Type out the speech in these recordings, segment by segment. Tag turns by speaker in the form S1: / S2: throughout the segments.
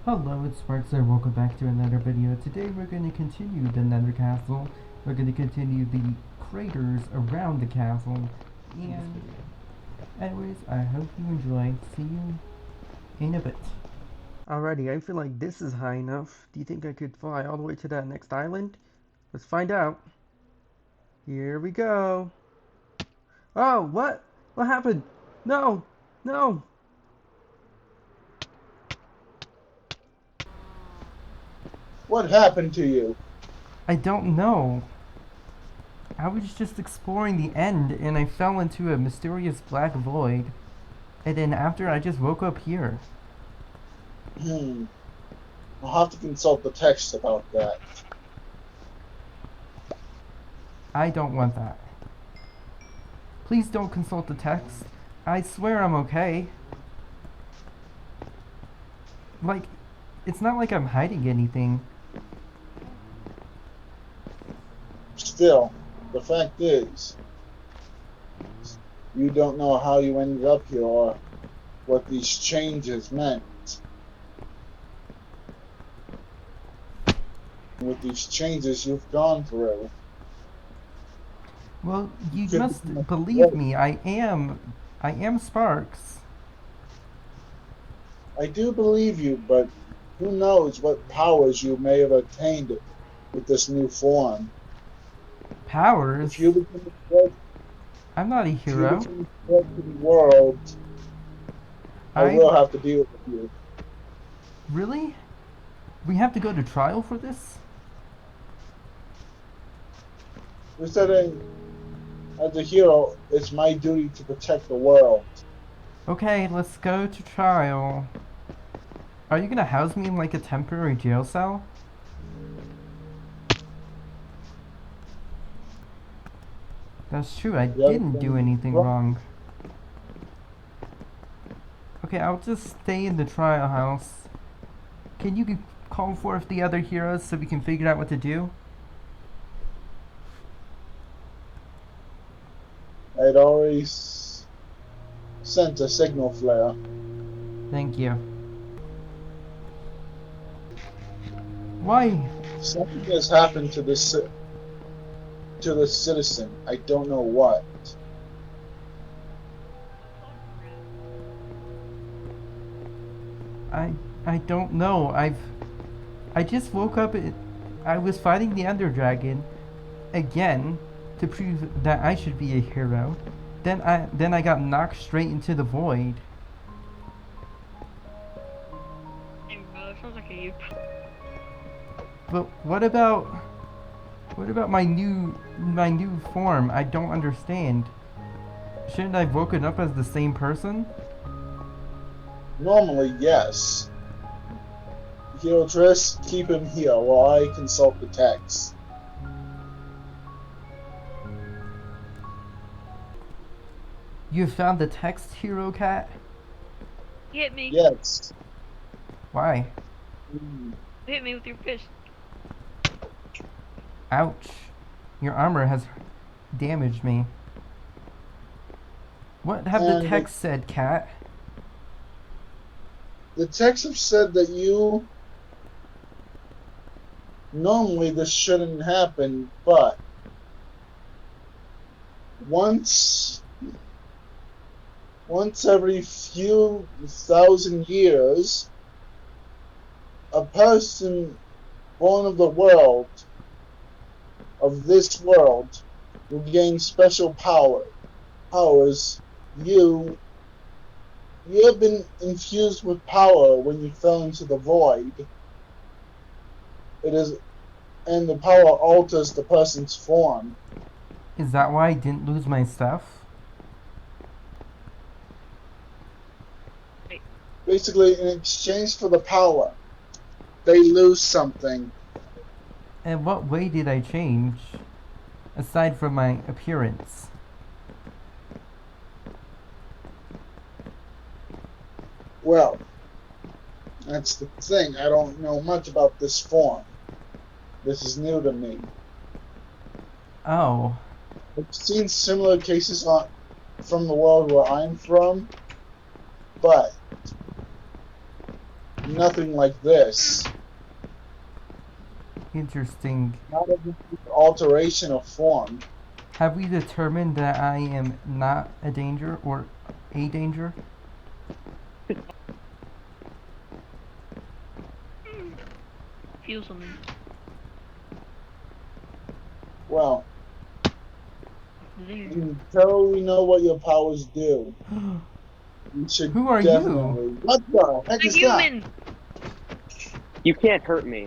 S1: Hello, it's Sparks and welcome back to another video. Today we're going to continue the Nether Castle. We're going to continue the craters around the castle. And anyways, I hope you enjoy. See you in a bit. Alrighty, I feel like this is high enough. Do you think I could fly all the way to that next island? Let's find out. Here we go. Oh, what? What happened? No! No!
S2: What happened to you?
S1: I don't know. I was just exploring the end and I fell into a mysterious black void. And then after I just woke up here.
S2: Hmm. I'll have to consult the text about that.
S1: I don't want that. Please don't consult the text. I swear I'm okay. Like, it's not like I'm hiding anything.
S2: Still, the fact is, you don't know how you ended up here or what these changes meant. With these changes you've gone through,
S1: Well,
S2: you
S1: you
S2: could
S1: must
S2: become
S1: believe
S2: great.
S1: me. I am Sparks.
S2: I do believe you, but who knows what powers you may have attained with this new form.
S1: Powers?
S2: If you become a threat,
S1: I'm not a
S2: if you
S1: hero.
S2: become a threat to the world, I
S1: I
S2: will have to deal with you.
S1: really? We have to go to trial for this?
S2: Considering as a hero, it's my duty to protect the world.
S1: Okay, let's go to trial. Are you gonna house me in like a temporary jail cell? That's true, I
S2: You haven't
S1: didn't
S2: done
S1: do
S2: anything
S1: anything
S2: wrong.
S1: wrong. Okay, I'll just stay in the trial house. Can you call forth the other heroes so we can figure out what to do?
S2: I'd already sent a signal flare.
S1: Thank you. Why?
S2: Something has happened to this citizen. I don't know what.
S1: I I don't know. I just woke up. I was fighting the Ender Dragon again to prove that I should be a hero. Then I got knocked straight into the void.
S3: Hey, bro, that sounds like a you.
S1: But what about my new form? I don't understand. Shouldn't I have woken up as the same person?
S2: Normally, yes. Hero Triss, keep him here while I consult the text.
S1: You found the text, Hero Cat?
S3: Hit me.
S2: Yes.
S1: Why?
S2: Hmm.
S3: Hit me with your fist.
S1: Ouch. Your armor has damaged me. What have the
S2: And
S1: text said, Cat?
S2: the text have said that you normally this shouldn't happen, but once once every few thousand years, a person born of the world, of this world, will gain special powers. You you have been infused with power when you fell into the void. It is and the power alters the person's form.
S1: Is that why I didn't lose my stuff?
S3: Wait,
S2: Basically, in exchange for the power, they lose something.
S1: And what way did I change? Aside from my appearance.
S2: Well, that's the thing. I don't know much about this form. This is new to me.
S1: Oh.
S2: I've seen similar cases from the world where I'm from, but nothing like this.
S1: Interesting.
S2: Not a alteration of form.
S1: Have we determined that I am not a danger or a danger?
S3: Feel something.
S2: Well,
S3: There.
S2: you totally know what your powers do. You should
S1: Who are
S2: definitely.
S1: you?
S2: What the heck
S3: A
S2: is that?
S3: human!
S4: You can't hurt me.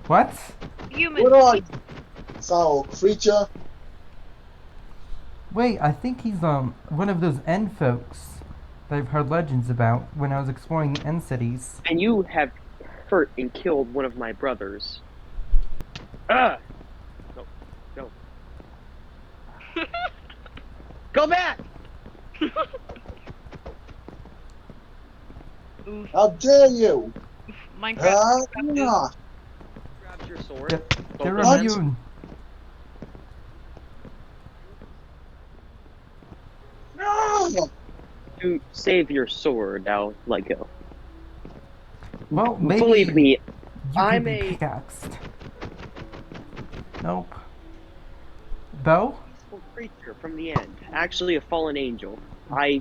S1: What?
S3: Human!
S2: What are you? Foul creature?
S1: Wait, I think he's one of those End folks that I've heard legends about when I was exploring End cities.
S4: And you have hurt and killed one of my brothers. Ah! No. No. Go back!
S3: Oof.
S2: How dare you?
S3: Minecraft.
S2: Yeah.
S4: Grabs your sword.
S1: They're, they're
S4: Both hands.
S1: immune.
S2: No.
S4: To save your sword, I'll let go.
S1: Well, maybe
S4: Believe me,
S1: you
S4: I'm
S1: could be
S4: a
S1: pickaxed. Nope. Bo?
S4: peaceful creature from the end. Actually, a fallen angel. I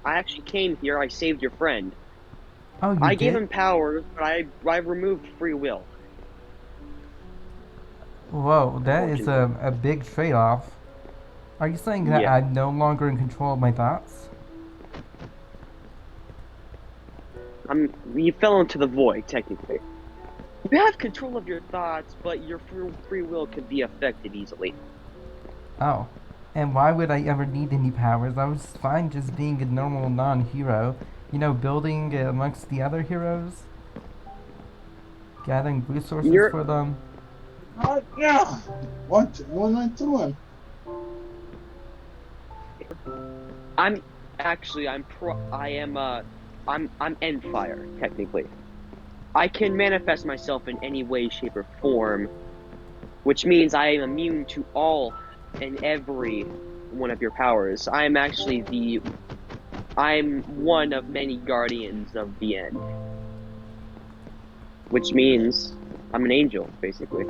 S4: actually came here. I saved your friend.
S1: Oh, you
S4: I
S1: did?
S4: gave him powers, but I removed free will.
S1: Whoa, that is
S4: Unfortunately.
S1: a big trade-off. Are you saying that
S4: Yeah.
S1: I'm no longer in control of my thoughts?
S4: You fell into the void, technically. You have control of your thoughts, but your free will can be affected easily.
S1: Oh. And why would I ever need any powers? I was fine just being a normal non-hero. You know, building amongst the other heroes. Gathering resources
S4: You're
S1: for them.
S2: Yeah. What went through him?
S4: I'm actually I'm Endfire, technically. I can manifest myself in any way, shape, or form, which means I am immune to all and every one of your powers. I'm one of many guardians of the end. Which means I'm an angel, basically.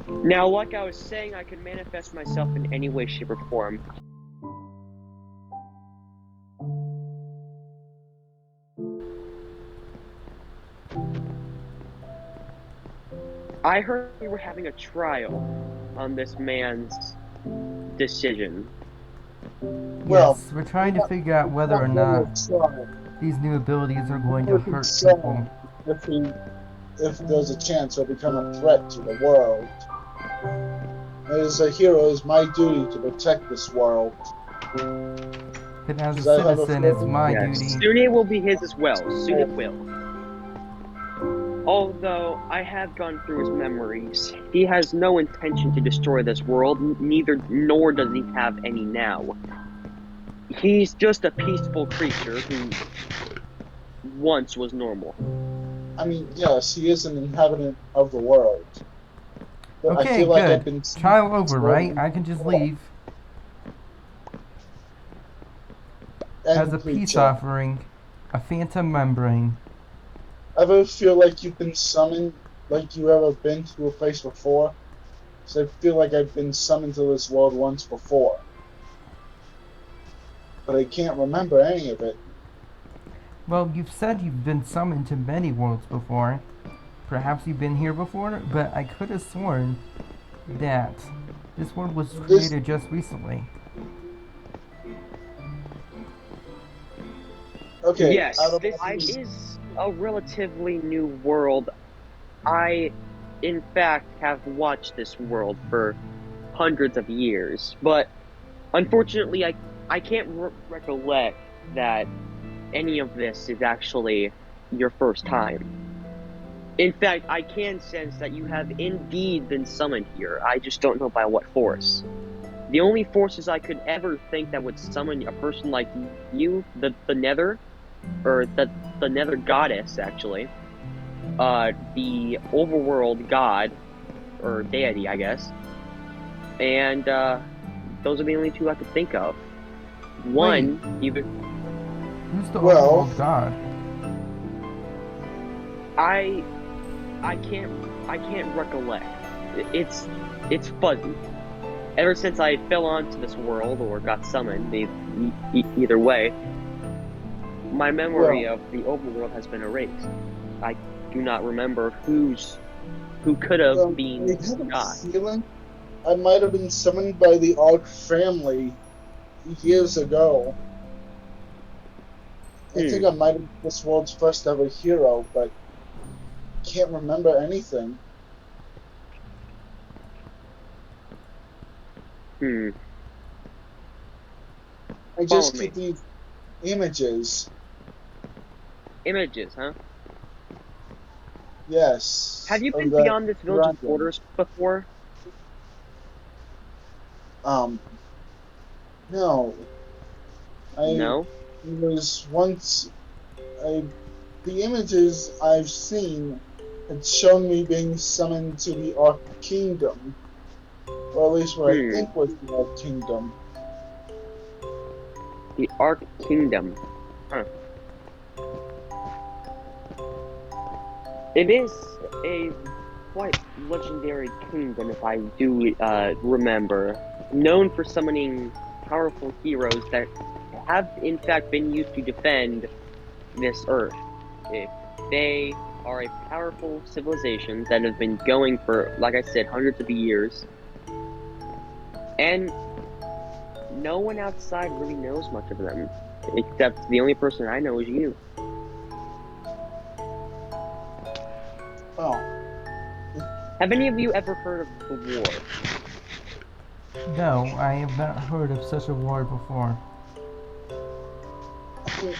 S4: Now, like I was saying, I can manifest myself in any way, shape, or form. I heard we were having a trial on this man's decision.
S2: Well,
S1: Yes, we're trying to figure out whether
S2: not
S1: or
S2: really
S1: not
S2: a try.
S1: these new abilities are going to
S2: We're
S1: hurt people.
S2: concerned if there's a chance he'll become a threat to the world. As a hero, it's my duty to protect this world.
S1: But as a
S2: Because I have a
S1: citizen, it's
S2: feeling.
S1: my
S4: Yes,
S1: duty.
S4: soon it will be his as well. Soon it will. Although I have gone through his memories, he has no intention to destroy this world, nor does he have any now. He's just a peaceful creature who once was normal.
S2: I mean, yes, he is an inhabitant of the world. But I
S1: Okay,
S2: feel like
S1: good.
S2: I've been
S1: Trial over, right? I can just leave. As a peace
S2: creature.
S1: offering, a phantom membrane.
S2: Ever feel like you've been summoned, like you ever been to a place before? So I feel like I've been summoned to this world once before. But I can't remember any of it.
S1: Well, you've said you've been summoned to many worlds before. Perhaps you've been here before, but I could have sworn that this world was
S2: This
S1: created just recently.
S2: okay,
S4: Yes,
S2: out of
S4: this
S2: all these,
S4: is a relatively new world. I, in fact, have watched this world for hundreds of years, but unfortunately, I can't recollect that any of this is actually your first time. In fact, I can sense that you have indeed been summoned here. I just don't know by what force. The only forces I could ever think that would summon a person like you, the Nether, or the Nether goddess, actually, the overworld god, or deity, I guess, and those are the only two I could think of. One, even
S1: Who's the
S2: well,
S1: overworld god?
S4: I I can't recollect. It's fuzzy. Ever since I fell onto this world or got summoned, either way, my memory
S2: Well,
S4: of the overworld has been erased. I do not remember who could have
S2: I
S4: been
S2: have a
S4: God.
S2: feeling I might have been summoned by the Ark family years ago. I think
S4: Hmm.
S2: I might have been this world's first ever hero, but can't remember anything.
S4: Hmm.
S2: I
S4: Follow
S2: just
S4: me.
S2: keep these images.
S4: Images, huh? Have
S2: Yes,
S4: you
S2: of
S4: been
S2: that
S4: beyond this village's
S2: dragon.
S4: borders before?
S2: Um, no. I
S4: No.
S2: was once I the images I've seen had shown me being summoned to the Ark Kingdom, or at least what I
S4: Hmm.
S2: think was the Ark Kingdom.
S4: The Ark Kingdom. Huh. It is a quite legendary kingdom, if I do remember, known for summoning powerful heroes that have in fact been used to defend this earth. If they are a powerful civilization that have been going for, like I said, hundreds of years, and no one outside really knows much of them, except the only person I know is you.
S2: Oh,
S4: Have any of you ever heard of the war?
S1: No, I have not heard of such a war before.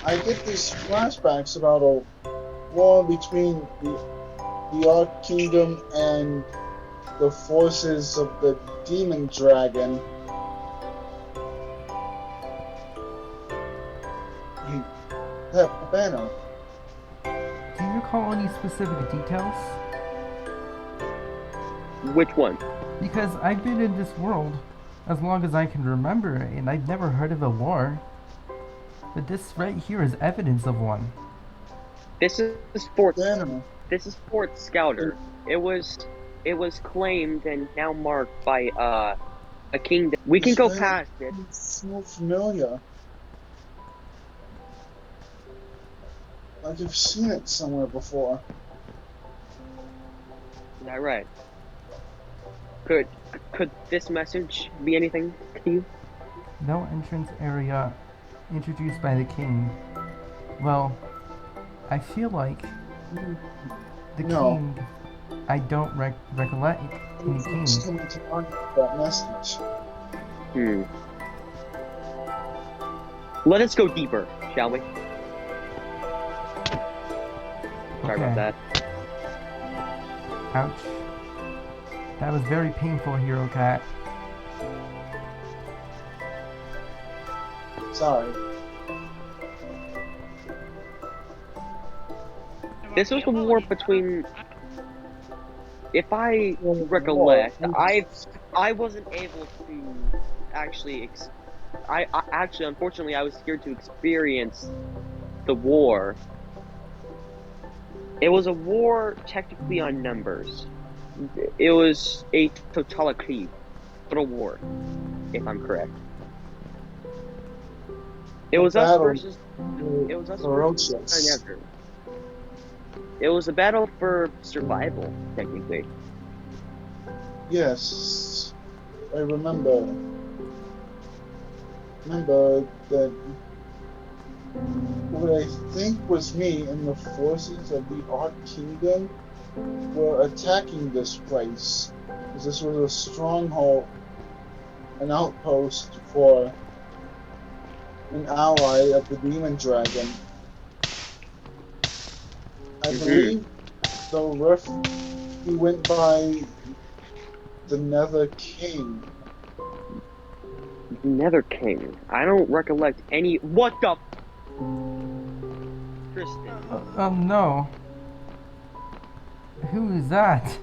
S2: I get these flashbacks about a war between the Ark Kingdom and the forces of the demon dragon. He, that banner.
S1: Do you recall any specific details?
S4: Which one?
S1: Because I've been in this world as long as I can remember, and I've never heard of a war. But this right here is evidence of one.
S4: This is Fort.
S2: Banner.
S4: This is Fort
S2: It,
S4: Scouter. It was claimed and now marked by a kingdom. We can
S2: this
S4: go
S2: banner
S4: past it.
S2: is so familiar. Like I've seen it somewhere before.
S4: Is that right? Could could this message be anything to you?
S1: No entrance area introduced by the king. Well, I feel like the
S2: No,
S1: king. I don't recollect any king.
S2: anything's coming to mind with that message.
S4: Hmm. Let us go deeper, shall we? Sorry about
S1: Okay.
S4: that.
S1: Ouch. That was very painful, Hero Cat.
S2: Sorry.
S4: This was the war between. If I
S2: Well, war.
S4: recollect, I wasn't able to actually. I actually, unfortunately, I was here to experience the war. It was a war technically on numbers. It was a total war, if I'm correct. It
S2: The
S4: was us
S2: battle
S4: versus. It was us versus
S2: ferocious.
S4: another. It was a battle for survival, technically.
S2: Yes, I remember. Remember that what I think was me and the forces of the Ark Kingdom were attacking this place. Because this was a stronghold, an outpost for an ally of the Demon Dragon. I
S4: Mm-hmm.
S2: believe the rift he went by the Nether King.
S4: Nether King. I don't recollect any. What the? Tristan.
S1: No. Who is that?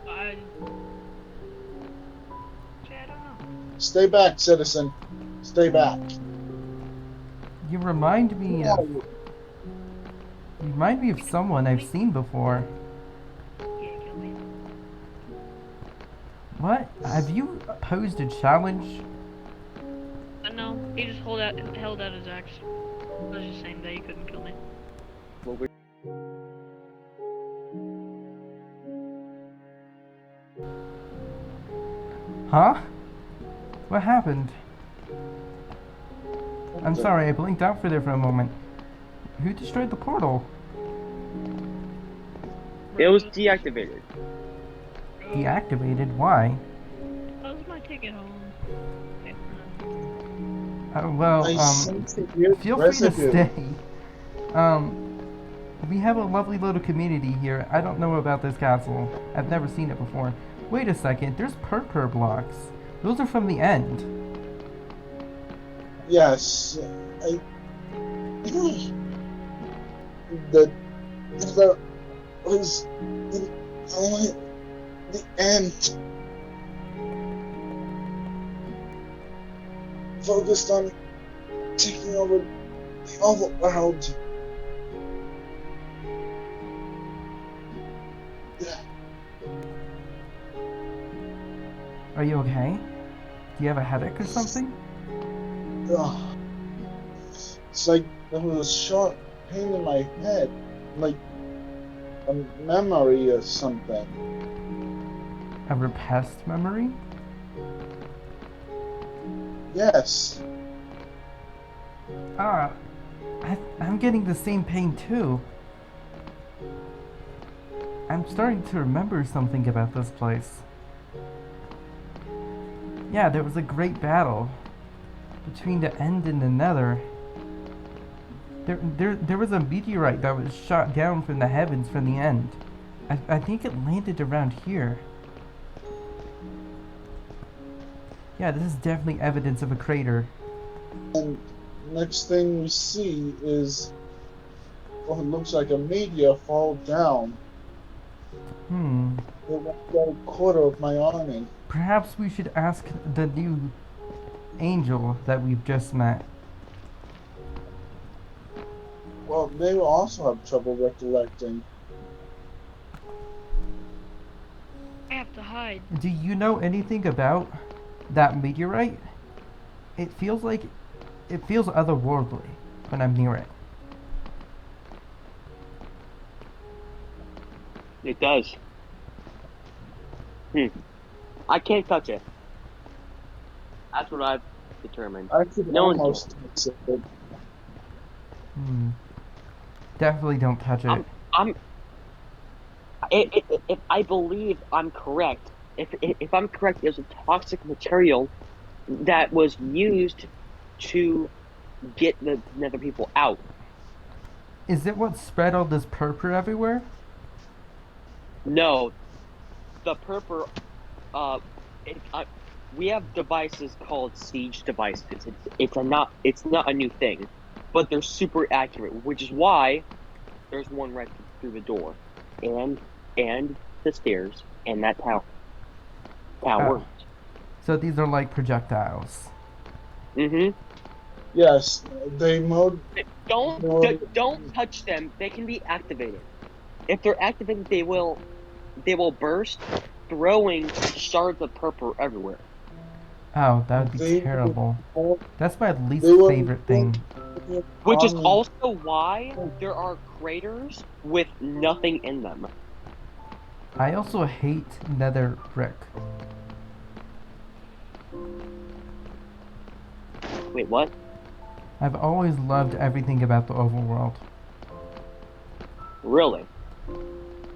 S3: I don't know.
S2: Stay back, citizen. Stay back.
S1: You remind me of someone I've seen before.
S3: Yeah, kill me.
S1: What? Have you posed a challenge?
S3: No, he just held out his axe. I was just saying that he couldn't kill me.
S4: Well, we're
S1: Huh? What happened? I'm sorry, I blinked out for there for a moment. Who destroyed the portal?
S4: it was deactivated.
S1: Deactivated? Why?
S3: That was my ticket home. Okay,
S1: Oh, well,
S2: I sense a weird
S1: feel free to
S2: residue.
S1: stay. Um, we have a lovely little community here. I don't know about this castle. I've never seen it before. Wait a second, there's purple blocks. Those are from the end.
S2: Yes, I. The there was in only the end focused on taking over the overworld.
S1: Are you okay? Do you have a headache or something?
S2: Ugh. It's like there was a sharp pain in my head, like a memory or something.
S1: A repressed memory?
S2: Yes.
S1: Ah, I'm getting the same pain too. I'm starting to remember something about this place. Yeah, there was a great battle between the end and the nether. There was a meteorite that was shot down from the heavens from the end. I think it landed around here. Yeah, this is definitely evidence of a crater.
S2: And next thing we see is what looks like a meteor fall down.
S1: Hmm.
S2: It went down a quarter of my army.
S1: Perhaps we should ask the new angel that we've just met.
S2: Well, they will also have trouble recollecting.
S3: I have to hide.
S1: Do you know anything about that meteorite? It feels otherworldly when I'm near it.
S4: It does. I can't touch it. That's what I've determined.
S2: I could
S4: No one's
S2: almost taste it.
S1: Hmm. Definitely don't touch it.
S4: I'm. If I believe I'm correct, if I'm correct, there's a toxic material that was used to get the nether people out.
S1: Is it what spread all this purpur everywhere?
S4: No, the purpur. It, we have devices called siege devices. It's not a new thing, but they're super accurate, which is why there's one right through the door, and the stairs and that tower.
S1: Oh. So these are like projectiles.
S4: Mm-hmm.
S2: Yes, they mowed.
S4: Don't touch them. They can be activated. If they're activated, they will burst, throwing shards of purple everywhere.
S1: Oh, that would be
S2: They
S1: terrible.
S2: were.
S1: That's my least
S2: They were
S1: favorite thing.
S4: Which is
S2: army.
S4: also why there are craters with nothing in them.
S1: I also hate nether brick.
S4: Wait, what?
S1: I've always loved everything about the overworld.
S4: Really?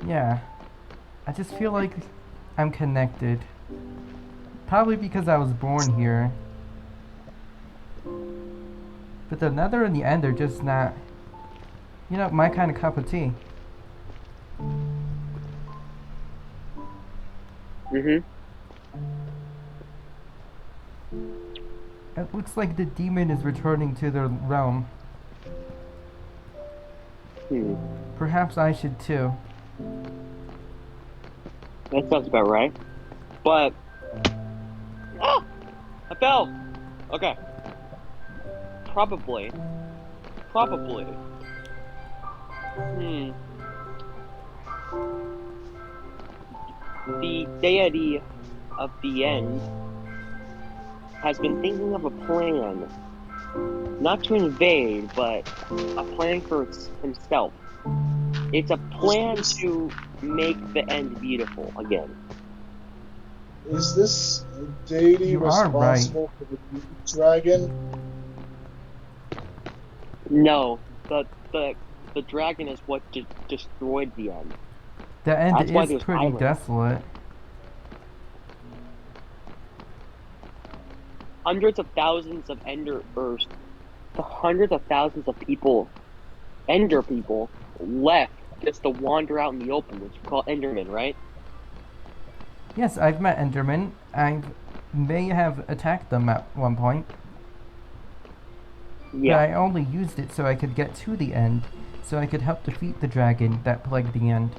S1: Yeah. I just feel like I'm connected. Probably because I was born here. But the nether and the end are just not, my kind of cup of tea.
S4: Mm-hmm.
S1: It looks like the demon is returning to their realm. Perhaps I should too.
S4: That sounds about right. But I fell. Okay. Probably Probably. Hmm. The deity of the end has been thinking of a plan, not to invade, but a plan for himself. It's a
S2: Is
S4: plan
S2: this
S4: to make the end beautiful again.
S2: is this deity
S1: You are right.
S2: responsible for the dragon?
S4: No, the dragon is what destroyed the end.
S1: The end
S4: That's why
S1: is
S4: there's
S1: pretty
S4: islands.
S1: desolate.
S4: Hundreds of thousands of ender or the hundreds of thousands of people, ender people, left just to wander out in the open, which we call endermen, right?
S1: Yes, I've met Endermen. I may have attacked them at one point, but
S4: Yeah.
S1: I only used it so I could get to the end, so I could help defeat the dragon that plagued the end,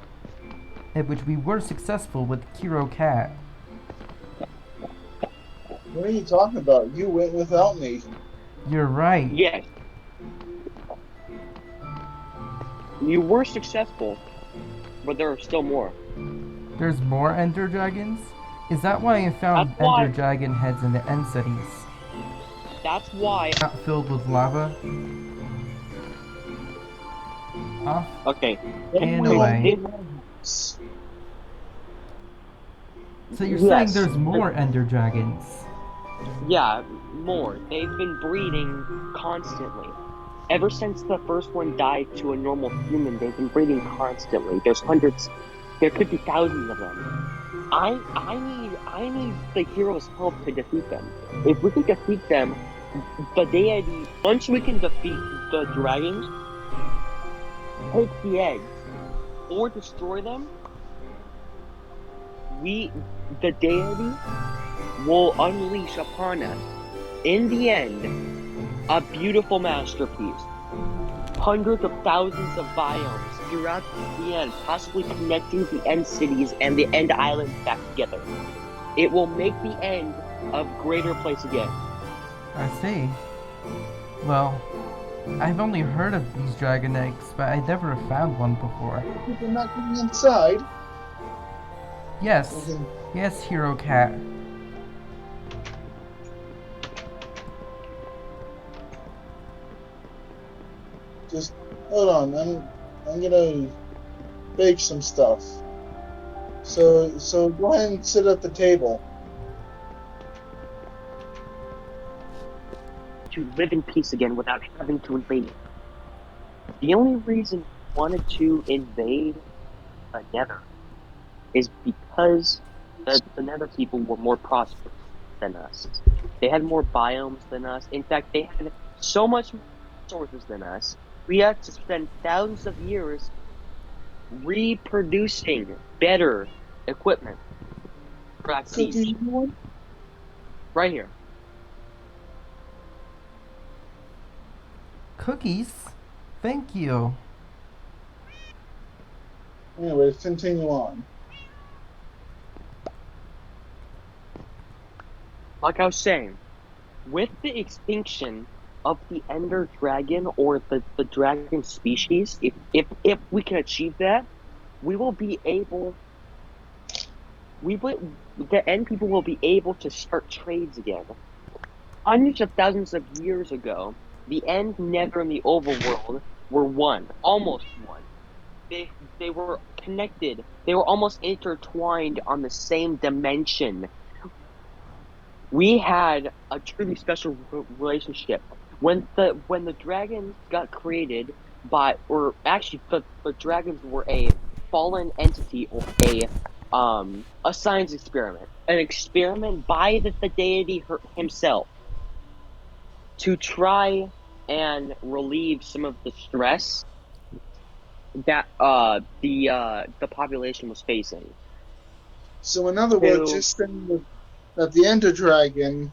S1: at which we were successful with Kiro Cat.
S2: What are you talking about? You went without me.
S1: You're right.
S4: Yes, you were successful, but there are still more.
S1: There's more Ender Dragons? Is that why I
S4: That's
S1: found Ender
S4: why.
S1: Dragon heads in the end cities?
S4: That's why.
S1: Not filled with lava? Off
S4: Okay.
S1: and
S2: Hey,
S1: away. So you're saying
S4: Yes.
S1: there's more Ender Dragons?
S4: Yeah, more. They've been breeding constantly. Ever since the first one died to a normal human, they've been breeding constantly. There's hundreds, there could be thousands of them. I need the hero's help to defeat them. If we can defeat them, the deity, once we can defeat the dragons, take the eggs, or destroy them, the deity will unleash upon us, in the end, a beautiful masterpiece. Hundreds of thousands of biomes throughout the end, possibly connecting the end cities and the end islands back together. It will make the end a greater place again.
S1: I see. Well, I've only heard of these dragon eggs, but I never found one before.
S2: people not getting inside. We
S1: Yes.
S2: can
S1: Yes, Hero Cat.
S2: just hold on. I'm gonna bake some stuff. So go ahead and sit at the table.
S4: To live in peace again without having to invade it. The only reason we wanted to invade the Nether is because the Nether people were more prosperous than us. They had more biomes than us. In fact, they had so much more resources than us. We had to spend thousands of years reproducing better equipment for that
S2: Cookie,
S4: siege.
S2: anyone?
S4: Right here.
S1: Cookies? Thank you.
S2: Anyways, continue on.
S4: Like I was saying, with the extinction of the Ender Dragon or the dragon species, if we can achieve that, we will be able the end people will be able to start trades again. Hundreds of thousands of years ago, the end Nether and the overworld were one, almost one. They they were connected. They were almost intertwined on the same dimension. We had a truly special relationship when the dragons got created by, or actually the dragons were a fallen entity or a science experiment, an experiment by the deity himself to try and relieve some of the stress that the population was facing.
S2: So in other words,
S4: To
S2: just saying that the Ender Dragon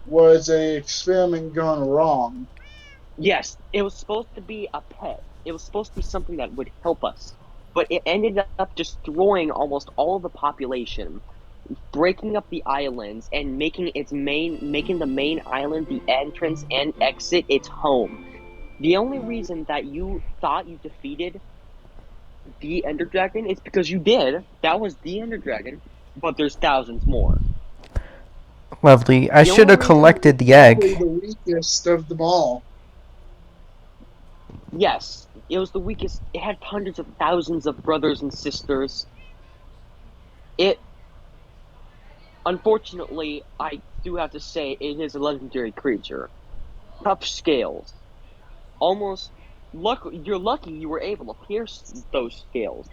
S2: was a experiment gone wrong.
S4: Yes, it was supposed to be a pet. It was supposed to be something that would help us, but it ended up destroying almost all of the population, breaking up the islands and making the main island the entrance and exit its home. The only reason that you thought you defeated the Ender Dragon is because you did. That was the Ender Dragon, but there's thousands more.
S1: Lovely. I
S4: The
S1: should
S4: only
S1: have
S4: reason,
S1: collected the
S2: Probably
S1: egg.
S2: the weakest of them all.
S4: yes, it was the weakest. It had hundreds of thousands of brothers and sisters. It, unfortunately, I do have to say, it is a legendary creature. Tough scales. Almost, you're lucky you were able to pierce those scales.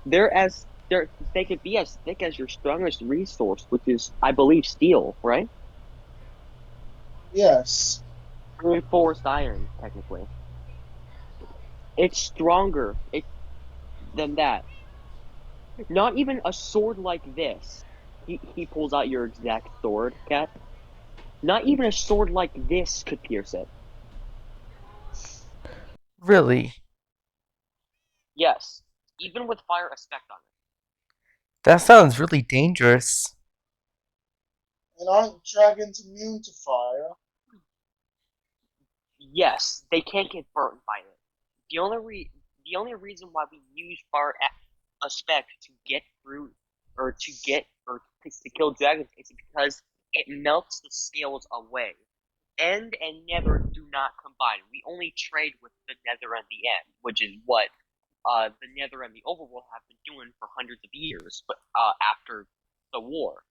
S4: They could be as thick as your strongest resource, which is, I believe, steel, right?
S2: Yes.
S4: Reinforced iron, technically. It's stronger than that. Not even a sword like this. He pulls out your exact sword, Cat. Not even a sword like this could pierce it.
S1: Really?
S4: Yes, even with fire effect on it.
S1: That sounds really dangerous.
S2: And aren't dragons immune to fire?
S4: Yes, they can't get burnt by it. The only reason why we use fire effect to get through or to kill dragons is because it melts the scales away. End and nether do not combine. We only trade with the nether and the end, which is what the nether and the overworld have been doing for hundreds of years. But after the war,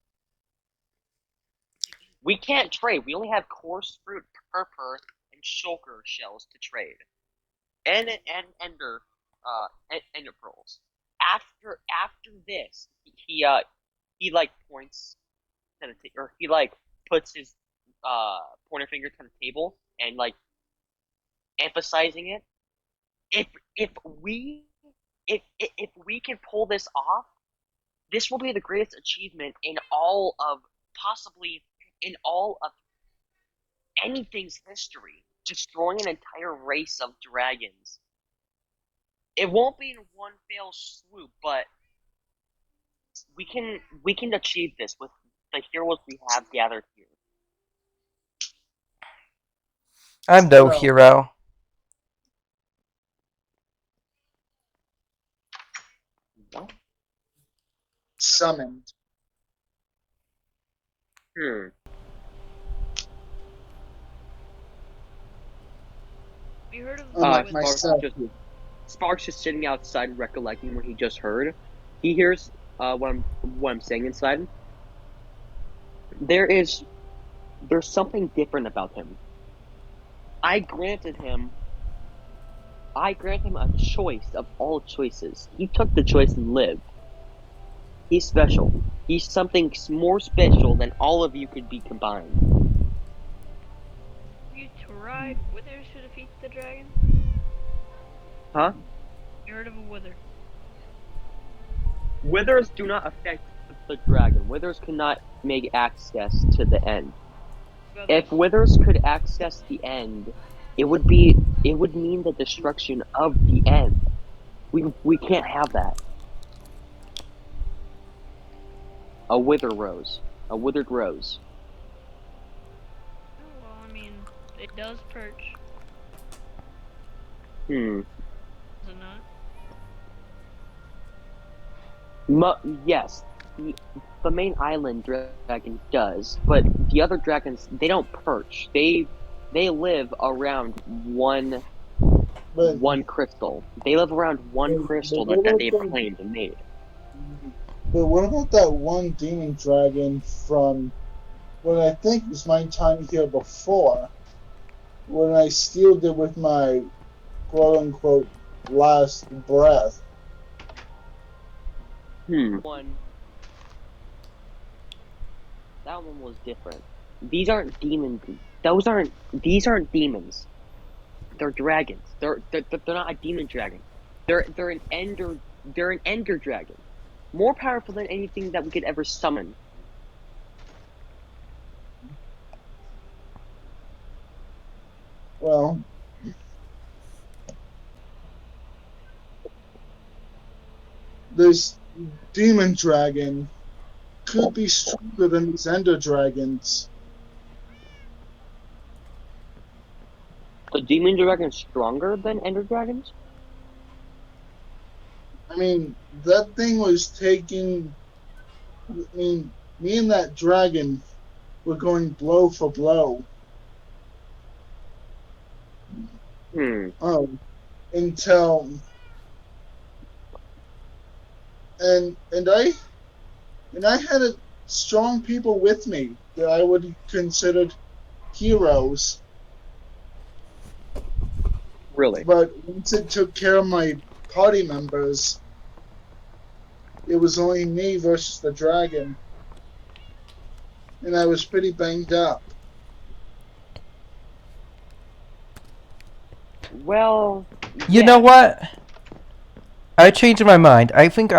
S4: we can't trade. We only have coarse fruit, purpur, and shulker shells to trade, and ender pearls. After this, he like points to or he like puts his pointer finger to the table and like emphasizing it. If if we if we can pull this off, this will be the greatest achievement in all of possibly in all of anything's history. Destroying an entire race of dragons. It won't be in one fell swoop, but we can achieve this with the heroes we have gathered here.
S1: I'm no
S2: Well,
S1: hero.
S4: What?
S2: summoned.
S4: Hmm.
S3: You heard of the
S2: Unlike
S3: wither?
S2: myself.
S4: Sparks just sitting outside recollecting what he just heard. He hears what I'm saying inside. There is there's something different about him. I granted him I grant him a choice of all choices. He took the choice and lived. He's special. He's something more special than all of you could be combined.
S3: You tried withers to defeat the dragon?
S4: Huh?
S3: You heard of a wither?
S4: Withers do not affect the dragon. Withers cannot make access to the end.
S3: About
S4: If
S3: this?
S4: Withers could access the end, it would mean the destruction of the end. We can't have that. A wither rose. A withered rose.
S3: Oh, well, I mean, it does perch,
S4: Hmm.
S3: does it not?
S4: Yes, the main island dragon does, but the other dragons they don't perch. They live around
S2: But,
S4: one crystal. They live around one
S2: but
S4: crystal
S2: what
S4: that
S2: about
S4: they've
S2: the
S4: claimed and made.
S2: but what about that one demon dragon from when I think it was my time here before, when I stealed it with my quote unquote last breath?
S4: One that one was different. These aren't demons. These aren't demons. They're dragons. They're not a demon dragon. They're an ender dragon. More powerful than anything that we could ever summon.
S2: Well, this demon dragon could be stronger than these ender dragons.
S4: The demon dragon's stronger than ender dragons?
S2: I mean, that thing was taking. I mean, me and that dragon were going blow for blow.
S4: Hmm.
S2: Um, until and I had strong people with me that I would considered heroes.
S4: Really?
S2: But once it took care of my party members, it was only me versus the dragon, and I was pretty banged up.
S4: Well,
S1: You know
S4: yes.
S1: what? I changed my mind. I think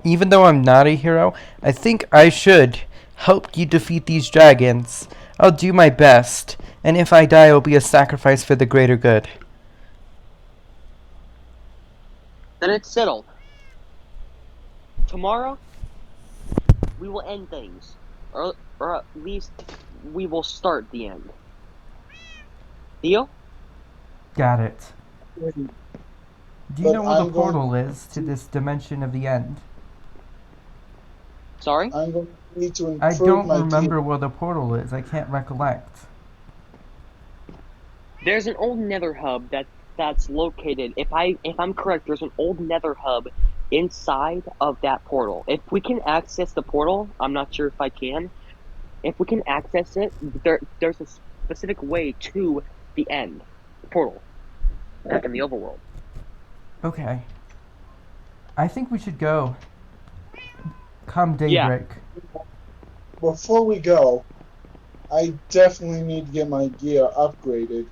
S1: even though I'm not a hero, I think I should help you defeat these dragons. I'll do my best, and if I die, it'll be a sacrifice for the greater good.
S4: Then it's settled. Tomorrow, we will end things. Or at least, we will start the end. Deal?
S1: Got it. Do you
S2: But
S1: know where the
S2: I'm going
S1: portal is to
S2: to
S1: this dimension of the end?
S4: Sorry?
S2: I'm going to need to
S1: I
S2: improve
S1: don't
S2: my gear.
S1: remember where the portal is. I can't recollect.
S4: There's an old nether hub that's located, if I'm correct, there's an old nether hub inside of that portal. If we can access the portal, I'm not sure if I can. If we can access it, there's a specific way to the end portal back in the overworld.
S1: Okay. I think we should go. Come
S4: Yeah,
S1: daybreak.
S2: Before we go, I definitely need to get my gear upgraded.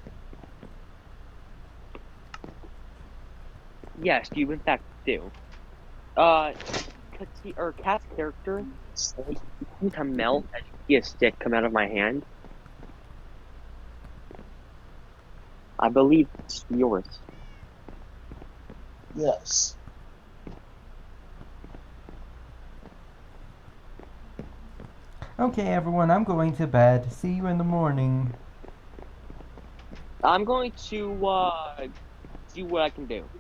S4: yes, you in fact do. Cat's character seems to melt as you see a stick come out of my hand. I believe it's yours.
S2: Yes.
S1: Okay, everyone, I'm going to bed. See you in the morning.
S4: I'm going to see what I can do.